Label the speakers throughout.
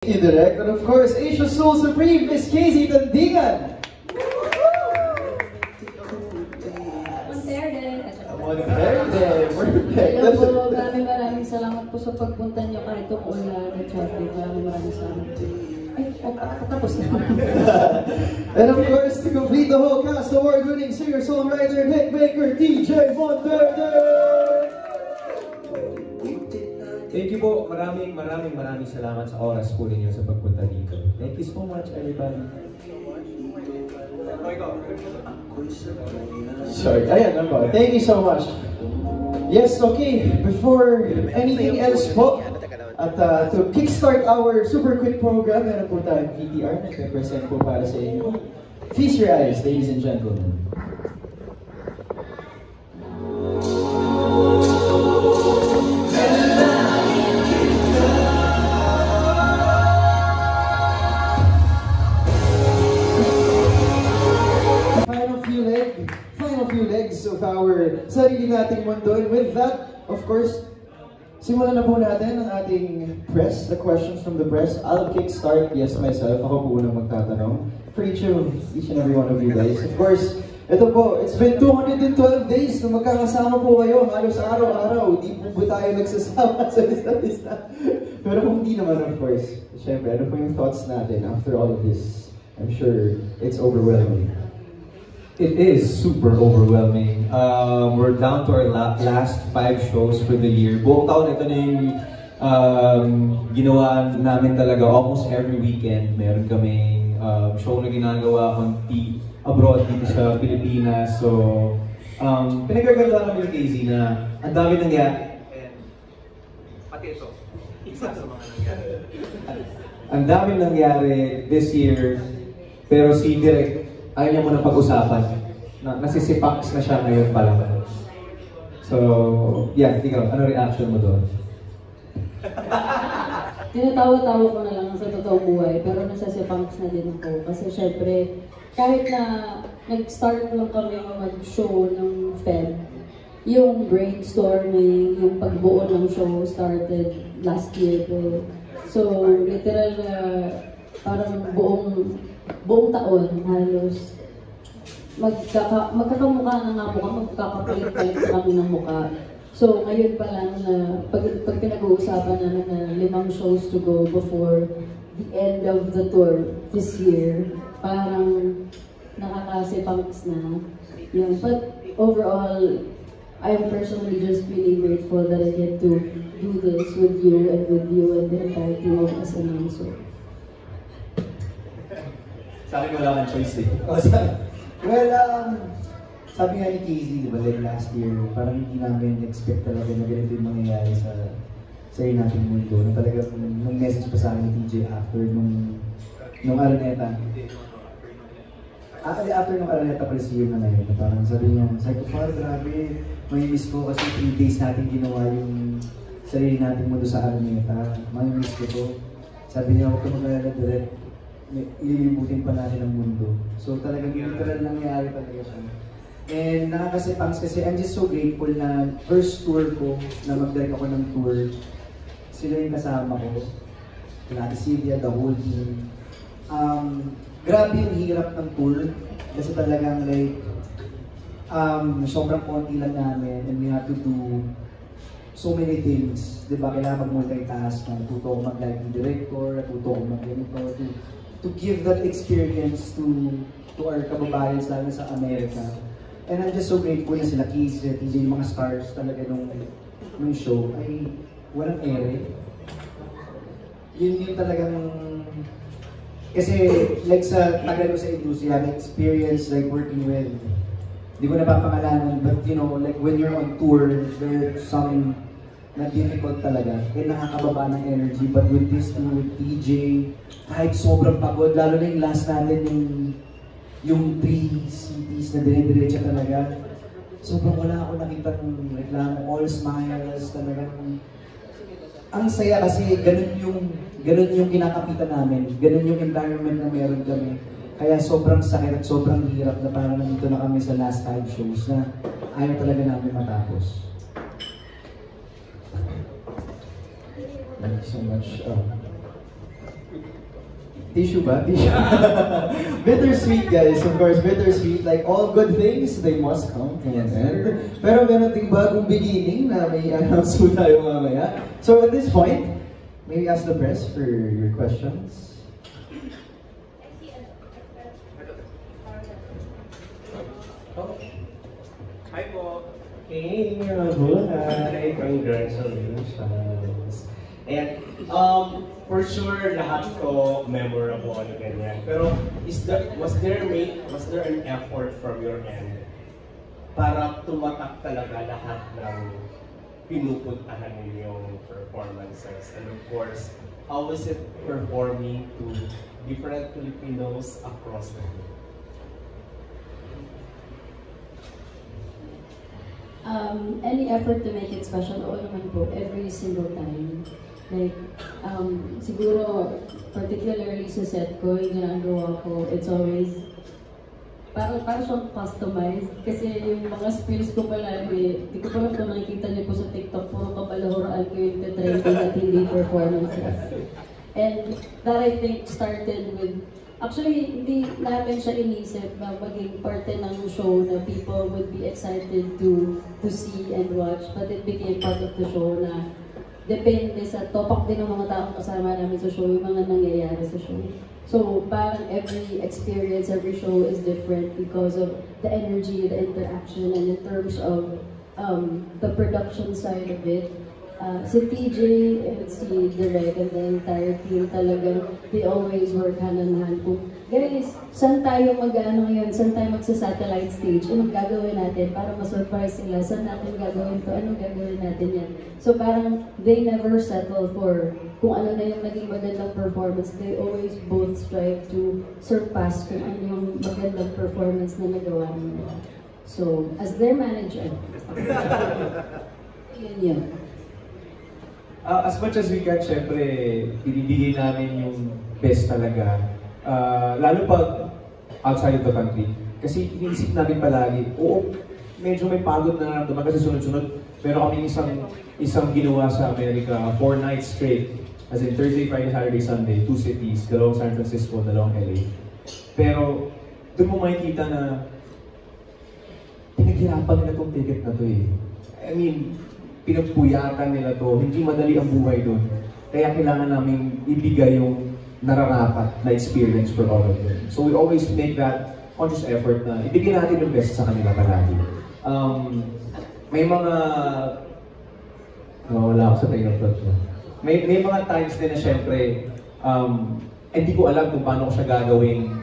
Speaker 1: Thank you, Direk. And of course, Asia Soul Supreme, Miss Casey Tandingan.
Speaker 2: Hello po, maraming salamat po sa pagpunta niyo kahit umulan at traffic. Maraming salamat. Ay, tapos na.
Speaker 1: And of course, to complete the whole cast, award-winning singer-songwriter and hitmaker, DJ Monterde!
Speaker 3: Thank you po. Maraming salamat sa oras po ninyo sa pagpunta dito. Thank you so much, everybody.
Speaker 1: Sorry, ayan naman. Thank you so much. Yes, okay. Before anything else po, at to kickstart our super quick program, meron po tayong VTR na represent po para sa inyo. Feast your eyes, ladies and gentlemen. Final few legs of our sarili nating mundo. And with that, of course, simulan na po natin ang ating press, the questions from the press. I'll kickstart, yes, myself. Ako po unang magtatanong for each and every one of you guys. Of course, ito po, it's been 212 days na magkakasama po kayo halos araw-araw. Hindi po tayo nagsasama sa isa't isa. Pero kung hindi naman, of course, syempre, ano po yung thoughts natin after all of this? I'm sure it's overwhelming.
Speaker 3: It is super overwhelming. We're down to our last 5 shows for the year. Buong taon, ito na yung ginawa namin talaga almost every weekend. Meron kaming show na ginagawa abroad dito sa Pilipinas. So, pinagkaganda kami ng Casey na ang dami nangyari. Pati ito, isa sa mga nangyari. Ang dami nangyari this year, pero si Direk, ayaw niya muna pag-usapan. Nasisipaks na siya ngayon pa lang. So, yeah, ikaw, ano reaction mo doon?
Speaker 2: Tinatawa-tawa ko na lang sa totoong buhay, pero nasisipaks na din ako. Kasi syempre, kahit na nag-start lang kami mag-show ng Feb, yung brainstorming, yung pagbuo ng show started last year. So, literal na parang buong taon halos magkakamukha na nga po, magkakapalit-palit kami ng mukha. So ngayon pa lang na pag pinag-uusapan namin na 5 shows to go before the end of the tour this year, parang nakakasipangs na yun. But overall, I'm personally just really grateful that I get to do this with you and the entire team of SNM.
Speaker 3: Sa akin wala kang choice eh.
Speaker 4: Well, sabi nga ni Casey, diba, like last year, parang hindi namin expect talaga na ganito yung mangyayari sa nating mundo. Na talaga, nung message pa sa akin ni TJ after nung Araneta. After nung Araneta pala si Yuna na yun, na parang sabi niya, parang grabe, may miss ko kasi 3 days natin ginawa yung sarili nating mundo sa Araneta. May miss ko to. Sabi niya, huwag ka mag-alala direct. Ililibutin pa natin ang mundo. So talagang literal nangyayari talaga siya. And nakakasipangs kasi I'm just so grateful na first tour ko, na mag-direct ako ng tour, sila yung kasama ko. Ate Sylvia, the whole team. Grabe yung hirap ng tour. Kasi talagang like, sobrang konti lang namin and we have to do so many things. Diba? Kailangan mag-multitask, natuto ko mag-lighting director, natuto ko mag-ganito, to give that experience to our kababayan lalo sa Amerika. And I'm just so grateful na sila Keys, TJ, yung mga stars talaga nung show ay walang ere. Yun yung talagang kasi like sa tagal ko sa industriya, experience like working with, hindi ko napapangalanan, but you know, like when you're on tour, there's some na difficult talaga, nakakababa ng energy. But with this two, with TJ, kahit sobrang pagod, lalo na yung last natin, yung 3 cities na dire-diretsa talaga, sobrang wala ako nakita ng reklamo, all smiles, talagang ang saya kasi ganun yung kinakapitan namin, ganun yung environment na meron kami. Kaya sobrang sakit at sobrang hirap na parang nandito na kami sa last 5 shows na ayaw talaga namin matapos.
Speaker 1: Thank you so much. Tissue ba? Tissue. Bittersweet, guys. Of course, bittersweet. Like all good things, they must come to an end. Pero meron ding bagong beginning na may announce po tayo mamaya. So at this point, may we ask the press for your questions?
Speaker 5: Hi po.
Speaker 6: Hey, mabuhay! Congratulations! And, for sure, lahat ko memorable ano ganyan. Pero, was there an effort from your end para tumatak talaga lahat ng pinupuntahan ninyong performances? And of course, how is it performing to different Filipinos across the world?
Speaker 2: Any effort to make it special, oo naman po, every single time. Like, siguro, particularly sa set ko, yung ginagawa ko, it's always, parang siyang customized. Kasi yung mga spills ko palagi, di ko pa lang ito nakikita niyo po sa TikTok, puro kabalahuraan ko yung trending at hindi performances. And that I think started with, actually, hindi namin siya inisip na maging parte ng show na people would be excited to see and watch. But it became part of the show na depende sa topak din ng mga taong kasama namin sa show, yung mga nangyayari sa show. So, parang every experience, every show is different because of the energy, the interaction, and in terms of the production side of it. Si TJ and si Direk and the entire team talagang they always work hand in hand. Kung, guys, saan tayo mag-ano ngayon? Saan tayo magsa-satellite stage? Anong gagawin natin para ma-surprise sila? Saan natin gagawin to? Anong gagawin natin yan? So parang they never settle for kung ano na yung naging magandang performance. They always both strive to surpass kung ano yung magandang performance na nagawa nila. So, as their manager, yun.
Speaker 3: As much as we can, syempre, binibigay namin yung best talaga. Lalo pag outside of the country. Kasi iniisip namin palagi, oo, medyo may pagod na naramdaman kasi sunod-sunod. Pero kami isang ginawa sa Amerika, 4 nights straight. As in Thursday, Friday, Saturday, Sunday, 2 cities, 2 San Francisco, 2 LA. Pero doon mo makikita na pinaghirapan nila itong ticket na to eh. I mean, pinagpuyatan nila to, hindi madali ang buhay doon. Kaya kailangan namin ibigay yung nararapat na experience for all of them. So we always make that conscious effort na ibigay natin yung best sa kanila palagi. May mga... wala ako sa train of thought mo. May mga times din na syempre, hindi ko alam kung paano ko siya gagawing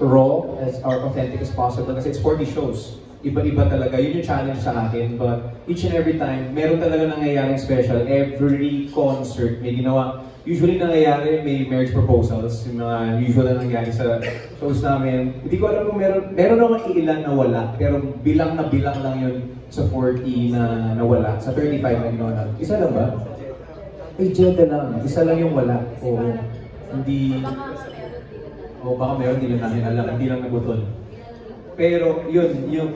Speaker 3: raw or authentic as possible kasi it's 40 shows. Iba-iba talaga. Yun yung challenge sa akin. But each and every time, meron talaga nangyayaring special. Every concert may ginawa. Usually nangyayari may marriage proposals. Yung mga usual na nangyayari sa shows namin. Hindi ko alam kung meron naman ilan na wala. Pero bilang lang yun sa 40 na nawala. Sa 35 na ginawa namin. Isa lang ba? Ay, Jeda lang. Isa lang yung wala. O hindi... O baka meron, hindi lang namin alam. Hindi lang nagutol. Pero yun, yung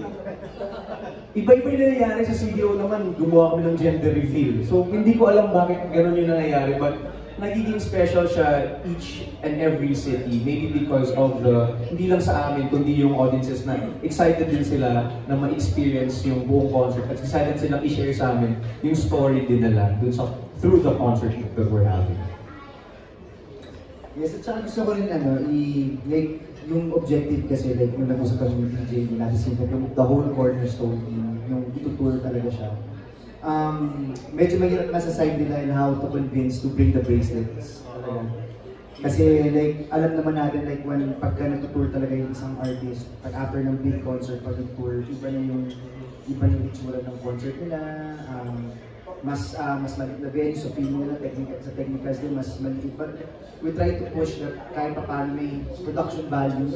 Speaker 3: iba-iba yung nangyayari sa CDO naman, gumawa kami ng gender reveal. So hindi ko alam bakit gano'n yung nangyayari, but nagiging special siya each and every city. Maybe because of hindi lang sa amin, kundi yung audiences na excited din sila na ma-experience yung buong concert. At excited silang i-share sa amin yung story din nila through the concert that we're having.
Speaker 4: Yes, at saka gusto ko rin like, yung objective kasi, like, nung nag-usap kami ni PJ, natin the whole cornerstone team, yung itutour talaga siya. Medyo mahirap na sa side nila in how to convince to bring the bracelets. Kasi, like, alam naman natin, like, pagka nag-tour talaga yung isang artist, pag after ng big concert, pag nag-tour, iba na yung itsura ng concert nila, mas maliit na venue, so feeling nila sa technicals din mas maliit. But we try to push that kahit pa paano may production value.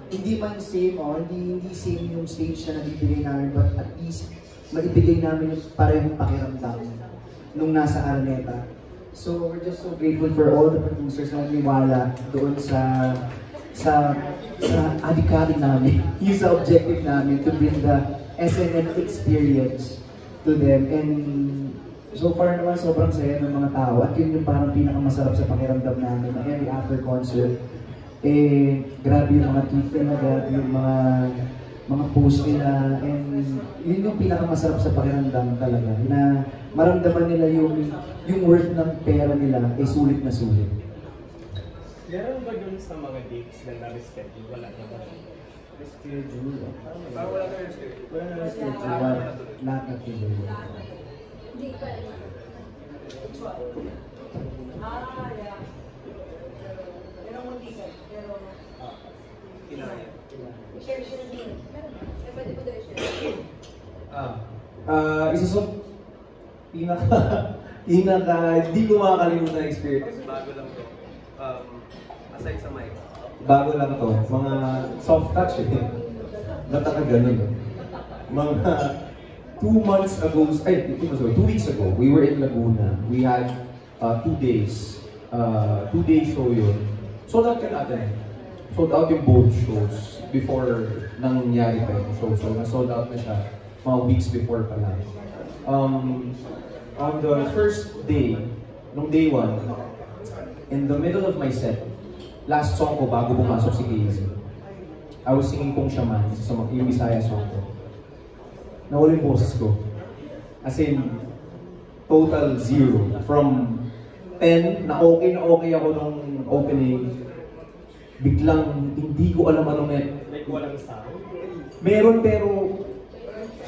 Speaker 4: Hindi man same hindi same yung stage na nabibigay namin, but at least maibigay namin yung parehong pakiramdam nung nasa Araneta. So we're just so grateful for all the producers na naniwala doon sa adhikari namin, yung sa objective namin to bring the SNL experience to them. And So far naman, sobrang saya ng mga tao at yun yung parang pinakamasarap sa pakiramdam namin na every after concert, grabe yung mga tweet nila, grabe yung mga post nila, and yun yung pinakamasarap sa pakiramdam talaga, na maramdaman nila yung worth ng pera nila ay sulit na sulit.
Speaker 6: Meron ba dun sa mga dates na na-reschedule? Wala naman.
Speaker 4: Reschedule?
Speaker 6: Parang wala na reschedule.
Speaker 4: Wala na reschedule. Lahat na tuloy.
Speaker 3: Isa sa hindi ko makakalimutan na experience. Bago lang to. Aside sa mic. Bago lang to. Mga soft touch eh. Ba't ka ganun eh? Mga 2 months ago, 2 weeks ago, we were in Laguna. We had 2 days. 2-day show yun. Sold out ka natin. Sold out yung both shows before nangyari pa yung show. So, na-sold out na siya mga weeks before pa lang. On the first day, nung day 1, in the middle of my set, last song ko bago pumasok si Casey, I was singing Kung Siya Man, yung Bisaya song ko. Nawala yung boses ko. As in, total 0. From 10 na okay ako nung opening, biglang hindi ko alam anong
Speaker 6: Like walang sound?
Speaker 3: meron pero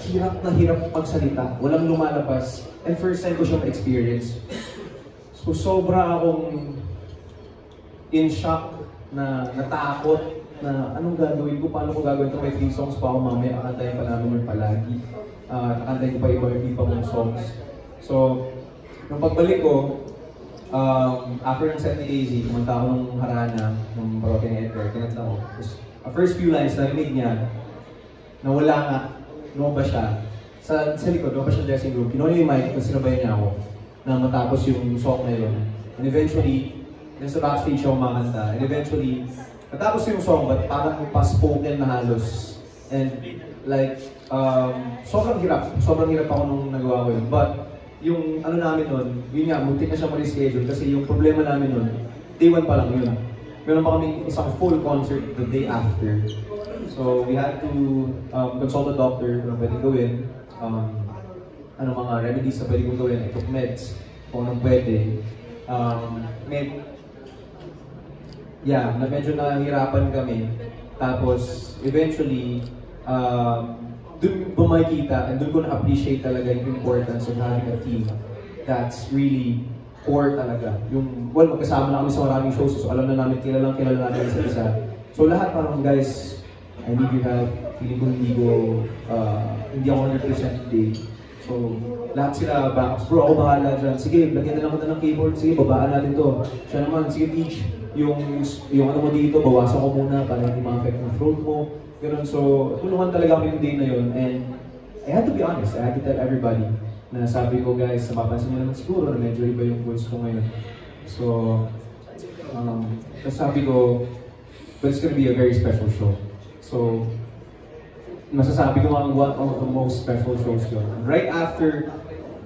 Speaker 3: hirap na hirap magsalita. Walang lumalabas. And first time ko siya ma-experience. So sobra akong in shock na natakot na anong gagawin ko, paano ko gagawin ito, may 3 songs pa ako mamaya, kakantayin pa namin yung palagi. Kakantayin ko pa iba mong songs. So, nung pagbalik ko, after ng set ni AZ, kumanta ako ng Harana, ng Broken Edgar, kinanta ko. Tapos, first few lines, narinig niya, nawala nga, lumaba siya. Sa likod, lumaba siya dressing room, kinuha niya yung mic, tapos sinabayan niya ako na matapos yung song na yun. And eventually, nasa backstage siya kumakanta. And eventually, natapos yung song, but parang pa-spoken na halos. And like, sobrang hirap ako nung nagawa ko yun. But, yung ano namin nun, yun nga, muntik na siya ma-reschedule kasi yung problema namin nun, day 1 pa lang yun. Meron pa kami isang full concert the day after. So, we had to consult a doctor kung pwede gawin. Ano mga remedies na pwede kong gawin. I took meds kung anong pwede. Medyo nahihirapan kami. Tapos, eventually, doon ko makikita and doon ko na-appreciate talaga yung importance of having a team that's really core talaga. Magkasama na kami sa maraming shows, so alam na namin, kilala namin isa isa. So lahat parang, guys, I need your help. Feeling ko hindi ako 100% today. So, lahat sila backups. Bro, ako bahala dyan. Sige, lagyan na lang kita ng keyboard. Sige, babaan natin to. Siya naman, sige, teach. Yung ano mo dito, bawasan ko muna para hindi ma-affect ng throat mo. Ganun. So, tulungan talaga kami yung day na yun. And I had to be honest. I had to tell everybody na sabi ko, guys, napapansin nyo naman siguro na medyo iba yung voice ko ngayon. So, sabi ko, but it's gonna be a very special show. So, masasabi ko ang one of the most special shows yun. Right after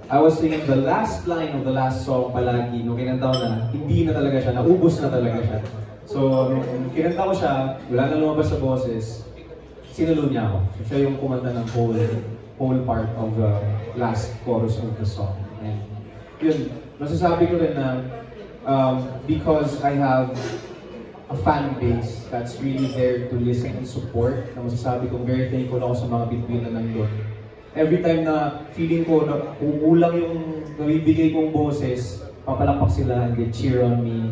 Speaker 3: I was singing the last line of the last song palagi, nung kinanta ko na, hindi na talaga siya, naubos na talaga siya. So, nung kinanta ko siya, wala na lumabas sa boses, sinulo niya ako. So, siya yung kumanta ng whole part of the last chorus of the song. And yun, masasabi ko rin na because I have a fan base that's really there to listen and support, na masasabi kong very thankful ako sa mga bituin na nandun. Every time na feeling ko na kukulang yung nabibigay kong boses, papalakpak sila and they cheer on me.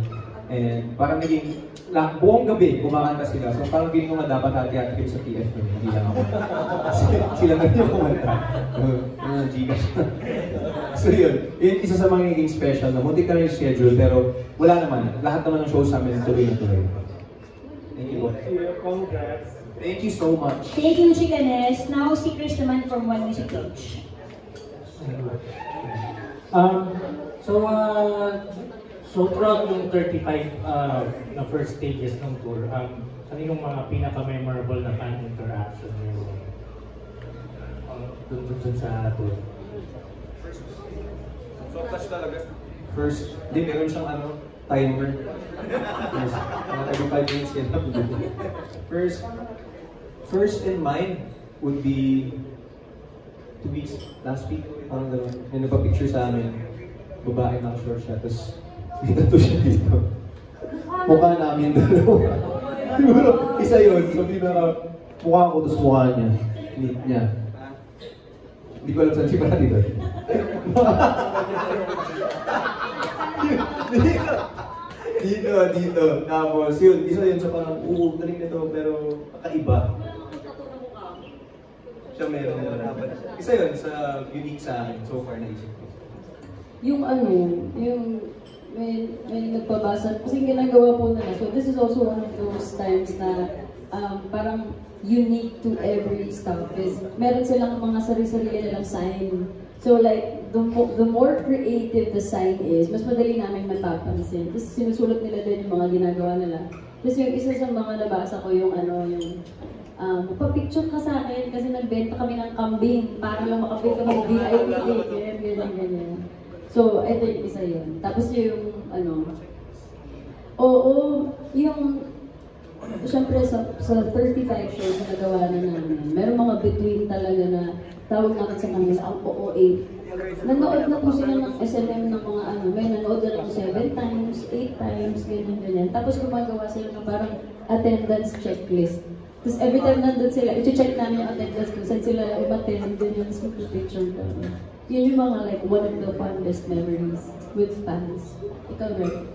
Speaker 3: And parang naging, buong gabi kumakanta sila. So parang feeling ko nga dapat hati-hati sa TF ko, hindi lang ako. Sila na yung kumanta. Gcash. So yun, isa sa mga naging special na muntik na rin schedule, pero wala naman. Lahat naman ng shows namin tuloy na tuloy. Thank you.
Speaker 6: Congrats.
Speaker 3: Thank you so much.
Speaker 5: Thank you, Chikanes. Now, si Chris naman from One Music Page.
Speaker 7: So throughout yung 35 na first stages ng tour, ano yung mga pinaka-memorable na fan interaction nyo dun sa tour?
Speaker 3: Soft touch talaga. First, hindi, meron siyang timer. Yes. Every 5 minutes yan. First in mind would be 2 weeks, last week, parang gano'n. May nagpa-picture sa amin, babae naka-short siya, tapos may tattoo siya dito. Mukha namin dalawa. Siguro, isa yun. So, mukha ko, tapos mukha niya. Neat niya. Hindi ko alam saan si Brady doon. Dito. Tapos yun, isa yun sa parang, galing nito, pero kakaiba. Siya meron na dapat. Isa yun sa unique sa akin, so far naisip ko.
Speaker 2: Yung may nagpabasa, kasi ginagawa po nila. So this is also one of those times na parang unique to every stuff is meron silang mga sarili-sarili nilang sign. So like, the more creative the sign is, mas madali namin mapapansin. Tapos sinusulat nila din yung mga ginagawa nila. Tapos yung isa sa mga nabasa ko yung magpa-picture ka sa akin kasi nagbenta kami ng kambing para lang makapit ka ng VIP ticket, ganyan. So, ito yung isa yun. Tapos yung, siyempre sa 35 shows na nagawa na namin, meron mga between talaga na tawag natin sa kanila ang OOA. Nanood na po sila ng SMM ng mga may nanood na lang 7 times, 8 times, ganyan. Tapos gumagawa sila ng parang attendance checklist. Tapos every time nandun sila, i-check namin yung attendance kung saan sila umattend, din yung picture kami. Yun yung mga like one of the fondest memories with fans. Ikaw, Greg?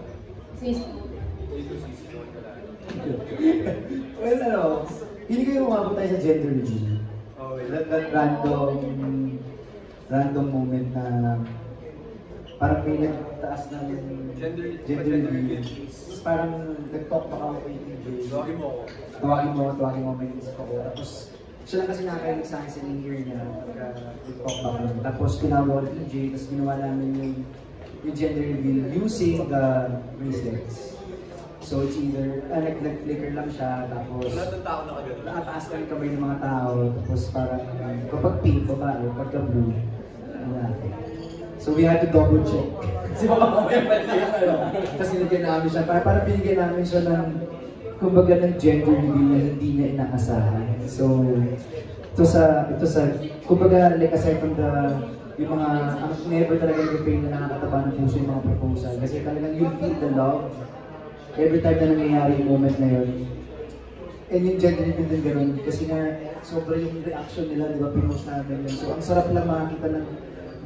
Speaker 2: Sis?
Speaker 4: Well, hindi kayo umabot tayo sa gender reveal. That random moment na parang may nagtaas ng gender reveal. Tapos parang nag-talk pa ako kay TJ. Tawagin mo, may isip ako. Tapos siya lang kasi nakakainig sa akin sa in-ear niya pagka-talk pa kami. Tapos tinawag ko TJ, tapos ginawa namin yung gender reveal using the bracelets. So it's either, nag-flicker lang siya, tapos nakataas lang yung kamay ng mga tao, tapos parang kapag pink, babae, pagka blue, So we had to double check. Kasi baka mamaya pwede yung Tapos binigyan namin siya, parang binigyan namin siya ng, kumbaga ng gender reveal na hindi niya inaasahan. So, ito sa, kumbaga like aside from yung mga, never talaga yung na nakakataba ng puso yung mga proposal. Kasi talagang you feel the love every time na nangyayari yung moment na yun. And yung gender reveal din gano'n, kasi nga sobrang yung reaction nila, di ba, pinost namin yun. So ang sarap lang makakita ng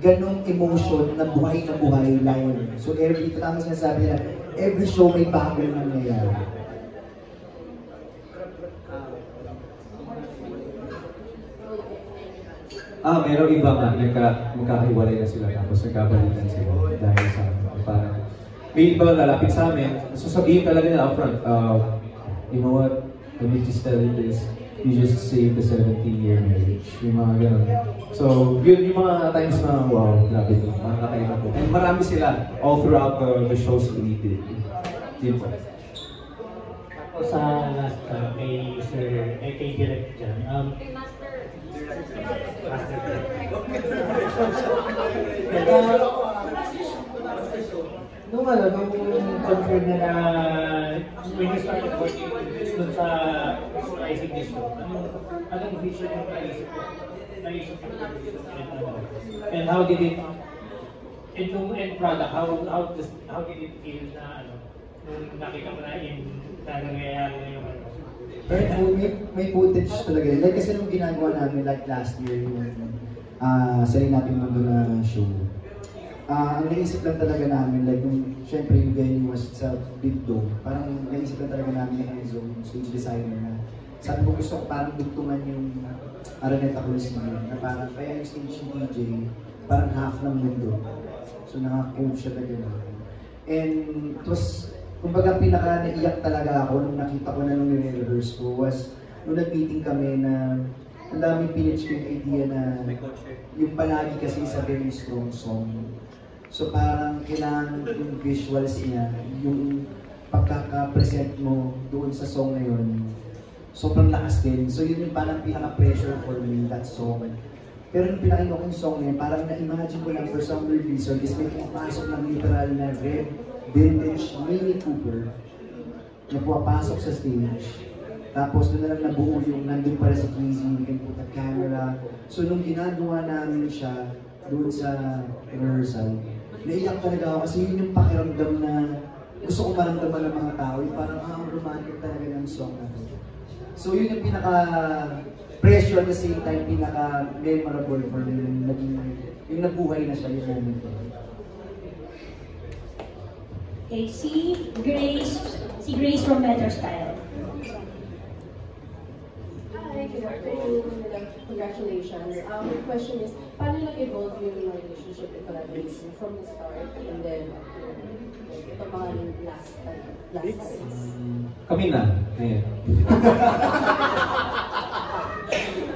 Speaker 4: ganong emotion na buhay live. So tama sinasabi nila, every show may bago na nangyayari.
Speaker 3: Merong iba nga, magkakahiwalay na sila tapos nagkabalikan sila dahil sa parang may iba lalapit sa amin, sasabihin talaga nila upfront, you know what, let me just tell you this, you just saved the 17-year marriage. Yung mga ganun. So, yun yung mga times na, wow, grabe ito, mga kakaiba po. And marami sila all throughout the shows that we did. Yun po.
Speaker 7: Ako sa last, kay Direk dyan,
Speaker 4: Nung
Speaker 7: confirm na when you started working dun sa visualizing this show, anong vision yung naisip ko? And how did it, and nung end product, how did it feel na nung nakita mo na nangyayari na yung
Speaker 4: may footage talaga. Like kasi nung ginagawa namin like last year yung Sarili Nating Mundo na show. Ang naisip lang talaga namin, like yung syempre yung venue was sa Big Dome. Parang naisip lang talaga namin yung Enzo, yung stage designer na sabi ko gusto ko parang dugtungan yung Araneta Coliseum na parang kaya yung stage ng DJ parang half ng mundo. So naka-cove siya talaga. And it was, kumbaga pinaka-naiyak talaga ako nung nakita ko na nung nire-rehearse ko was nung nag-meeting kami na ang daming pinitch ko yung idea na yung palagi kasi sa very strong song. So parang kailangan yung visuals niya, yung pagkaka-present mo doon sa song na yun, sobrang lakas din. So yun yung parang pinaka-pressure for me, that song. Pero nung pinakinggan ko yung song na yun, parang na-imagine ko lang for some weird reason is may pumapasok ng literal na red vintage Mini Cooper na pumapasok sa stage. Tapos doon na lang nabuo yung nandun pala si Casey, you can put a camera. So nung ginagawa namin siya doon sa rehearsal, naiyak talaga ako kasi yun yung pakiramdam na gusto ko maramdaman ng mga tao. Yung parang romantic talaga ng song na to. So yun yung pinaka-pressure at the same time, pinaka-memorable for me yung nabuhay na siya yung moment ko.
Speaker 5: Okay, si Grace from Better Style.
Speaker 8: Hi, good afternoon. Congratulations. My question is, paano nag-evolve yung relationship with collaboration from the start and then ito mga last times?
Speaker 3: Kami na, ngayon.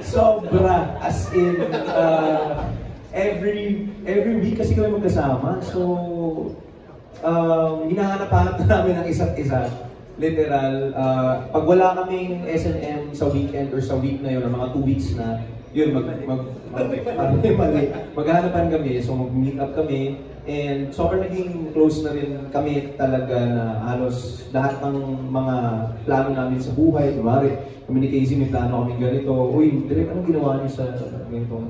Speaker 3: Sobra, as in, every week kasi kami magkasama. So, hinahanap-hanap na namin ang isa't isa. Literal, pag wala kaming S&M sa weekend or sa week na yun, mga 2 weeks na, yun, maghahanapan kami, so mag-meet up kami, and sobrang naging close na rin kami talaga na halos lahat ng mga plano namin sa buhay. Kumari, kami ni Casey may plano kami ganito, uy, direct anong ginawa niyo sa ganitong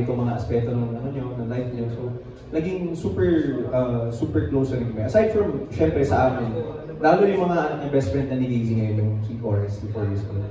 Speaker 3: mga aspeto ng life niyo. So, naging super close na rin kami. Aside from, syempre sa amin, lalo yung mga anak ng best friend na ni Casey ngayon, yung si Chorus, si 4 years old.